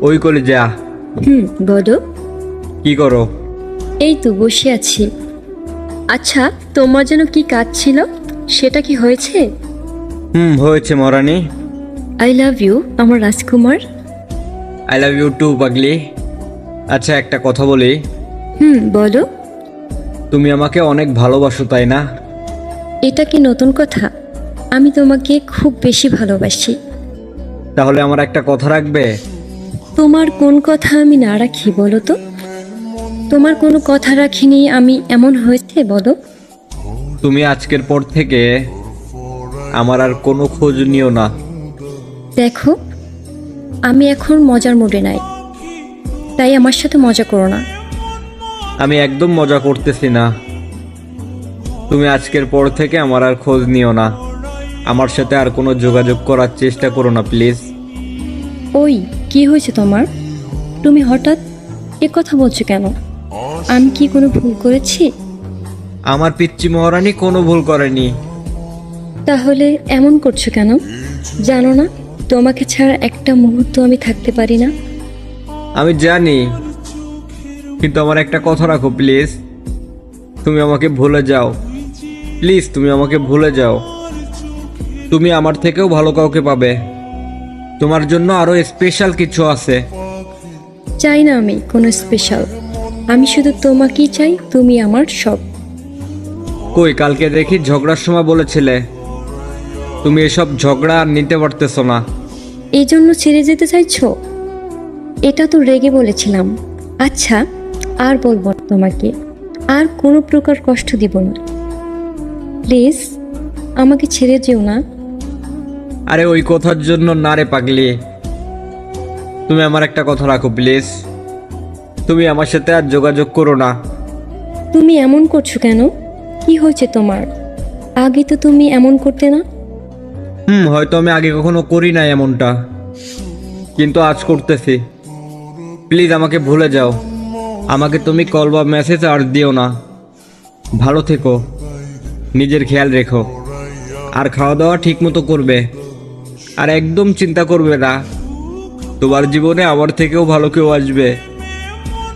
ওই কলিজা। বলো। কি করো? এই তো বসে আছি। আচ্ছা, তোমার যেন কি কাজ ছিল, সেটা কি হয়েছে? হয়েছে মহারানী। আই লাভ ইউ আমার রাজকুমার। আই লাভ ইউ টু পাগলি। আচ্ছা, একটা কথা বলি। বলো। তুমি আমাকে অনেক ভালোবাসো, তাই না? এটা কি নতুন কথা? আমি তোমাকে খুব বেশি ভালোবাসি। তাহলে আমার একটা কথা রাখবে? তোমার কোন কথা আমি না রাখি বলো তো? তোমার কোনো কথা রাখিনি আমি, এমন হয়েছে বলো? তুমি আজকের পর থেকে আমার আর কোনো খোঁজ নিও না। দেখো, আমি এখন মজার মুডে নাই, তাই আমার সাথে মজা করো না। আমি একদম মজা করতেছি না। তুমি আজকের পর থেকে আমার আর খোঁজ নিও না। আমার সাথে আর কোনো যোগাযোগ করার চেষ্টা করো না প্লিজ। ওই, কি হয়েছে তোমার? তুমি হঠাৎ এ কথা বলছো কেন? আমি কি কোনো ভুল করেছি? আমার পিচ্চি মহারানী কোনো ভুল করেনি। তাহলে এমন করছো কেন? জানো না তোমাকে ছাড়া একটা মুহূর্ত আমি থাকতে পারি না? আমি জানি, কিন্তু আমার একটা কথা রাখো প্লিজ। তুমি আমাকে ভুলে যাও প্লিজ, তুমি আমাকে ভুলে যাও। তুমি আমার থেকেও ভালো কাউকে পাবে। তোমার জন্য আরো স্পেশাল কিছু আছে। চাই না আমি কোনো স্পেশাল। আমি শুধু তোমাকেই চাই, তুমি আমার সব। কই, কালকে দেখি ঝগড়ার সময় বলেছিলে তুমি এসব ঝগড়া আর নিতে পারতেছো না। এই জন্য ছেড়ে যেতে চাইছো? এটা তো রেগে বলেছিলাম। আচ্ছা, আর বলবো না তোমাকে, আর কোনো প্রকার কষ্ট দিব না। প্লিজ আমাকে ছেড়ে যেও না। আরে ওই কথার জন্য না রে পাগলি। তুমি আমার একটা কথা রাখো প্লিজ। তুমি আমার সাথে আর যোগাযোগ করো না। তুমি এমন করছো কেন? কি হয়েছে তোমার? আগে তো তুমি এমন করতে না। হয়তো আমি আগে কখনো করি না এমনটা, কিন্তু আজ করতেছি। প্লিজ আমাকে ভুলে যাও। আমাকে তুমি কল বা মেসেজ আর দিও না। ভালো থেকো, নিজের খেয়াল রেখো, আর খাওয়া দাওয়া ঠিক মতো করবে। আর একদম চিন্তা করবে না, তোমার জীবনে আমার থেকেও ভালো কেউ আসবে।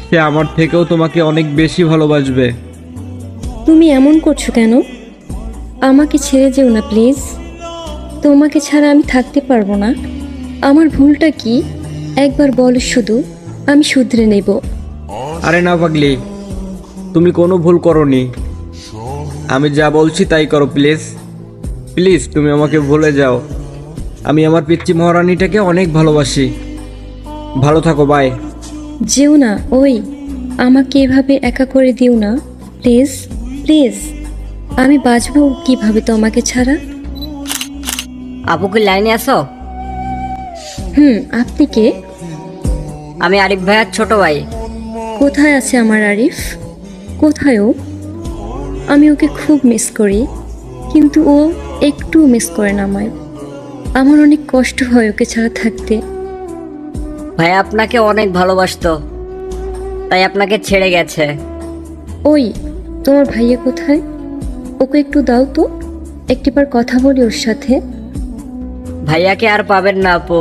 সে আমার থেকেও তোমাকে অনেক বেশি ভালোবাসবে। তুমি এমন করছো কেন? আমাকে ছেড়ে যেও না প্লিজ। তোমাকে ছাড়া আমি থাকতে পারবো না। আমার ভুলটা কি একবার বলো শুধু, আমি শুধরে নেব। আরে না পাগলি, তুমি কোনো ভুল করোনি। আমি যা বলছি তাই করো প্লিজ। প্লিজ তুমি আমাকে ভুলে যাও। আমি আমার পিচ্চি মহারানীটাকে অনেক ভালোবাসি। ভালো থাকো, বাই। যেও না। ওই, আমাকে এভাবে একা করে দিও না প্লিজ। প্লিজ, আমি বাঁচবো কিভাবে তোমাকে ছাড়া? আপু কি লাইনে আছো? আপনি কে? আমি আরিফ ভাইয়ার ছোট ভাই। কোথায় আছে আমার আরিফ? কোথায় ও? আমি ওকে খুব মিস করি, কিন্তু ও একটু মিস করে না আমায়। আমার অনেক কষ্ট হয় ওকে ছাড়া থাকতে। ভাইয়া আপনাকে অনেক ভালোবাসতো, তাই আপনাকে ছেড়ে গেছে। ওই, তোমার ভাইয়া কোথায়? ওকে একটু দাও তো, একটিবার কথা বলি ওর সাথে। ভাইয়াকে আর পাবেন না আপু।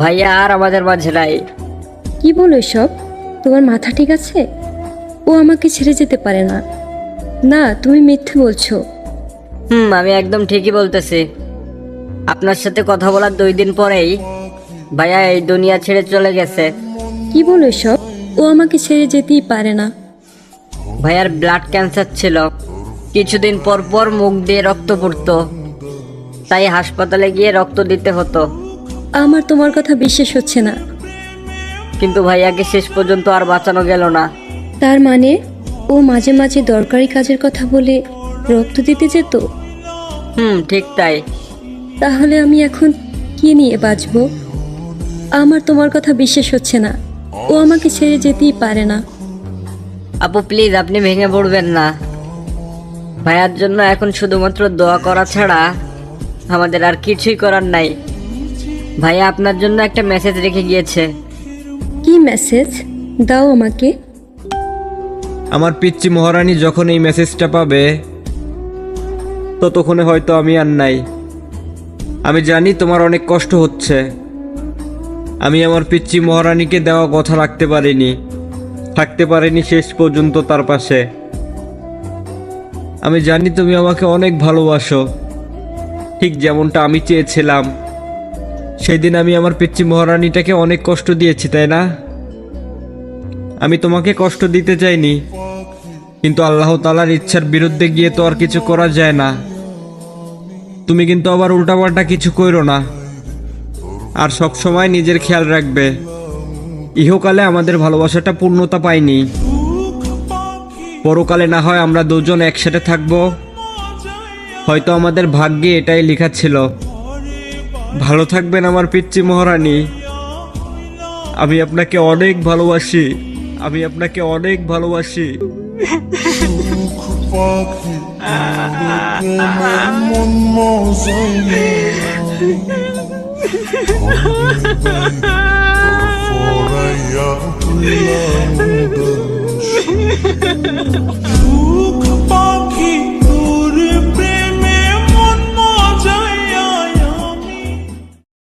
ভাইয়া আর আমাদের মাঝে নাই। কি বলো এসব? তোমার মাথা ঠিক আছে? ও আমাকে ছেড়ে যেতে পারে না। না, তুমি মিথ্যে বলছো। আমি একদম ঠিকই বলতেছি। আপনার সাথে কথা বলার 2 দিন পরেই ভাইয়া এই দুনিয়া ছেড়ে চলে গেছে। কি বলো এসব? ও আমাকে ছেড়ে যেতেই পারে না। ভাইয়ার ব্লাড ক্যান্সার ছিল। কিছুদিন পর পর মুখ দিয়ে রক্ত পড়তো, তাই হাসপাতালে গিয়ে রক্ত দিতে হতো। আমার তোমার কথা বিশ্বাস হচ্ছে না। কিন্তু ভাইয়াকে শেষ পর্যন্ত আর বাঁচানো গেল না। তার মানে ও মাঝে মাঝে দরকারি কাজের কথা বলে রক্ত দিতে যেত? ঠিক তাই। তাহলে আমি এখন কি নিয়ে বাঁচবো? আমার তোমার কথা বিশ্বাস হচ্ছে না। ও আমাকে ছেড়ে যেতেই পারে না। আপু প্লিজ, আপনি ভেঙে পড়বেন না। ভাইয়ার জন্য এখন শুধুমাত্র দোয়া করা ছাড়া আমাদের আর কিছুই করার নাই। ভাইয়া আপনার জন্য একটা মেসেজ রেখে গিয়েছে। কি মেসেজ? দাও আমাকে। আমার পিচ্চি মহারানী যখন এই মেসেজটা পাবে, ততক্ষণে হয়তো আমি আর নাই। আমি জানি তোমার অনেক কষ্ট হচ্ছে। আমি আমার পিচ্চি মহারানীকে দেওয়া কথা রাখতে পারিনি শেষ পর্যন্ত তার পাশে। আমি জানি তুমি আমাকে অনেক ভালোবাসো, ঠিক যেমনটা আমি চেয়েছিলাম। সেদিন আমি আমার পিচ্চি মহারানীটাকে অনেক কষ্ট দিয়েছি, তাই না? আমি তোমাকে কষ্ট দিতে চাইনি, কিন্তু আল্লাহ তাআলার ইচ্ছার বিরুদ্ধে গিয়ে তো আর কিছু করা যায় না। তুমি কিন্তু আবার উল্টাপাল্টা কিছু কইরো না, আর সব সময় নিজের খেয়াল রাখবে। ইহকালে আমাদের ভালোবাসাটা পূর্ণতা পায়নি, পরকালে না হয় আমরা দুজন একসাথে থাকবো। হয়তো আমাদের ভাগ্যে এটাই লেখা ছিল। ভালো থাকবেন আমার পিচ্চি মহারানী। আমি আপনাকে অনেক ভালোবাসি, আমি আপনাকে অনেক ভালোবাসি। সুখ পাখি তোমার মন মজাইয়া ফরাইয়া তুলা সুখ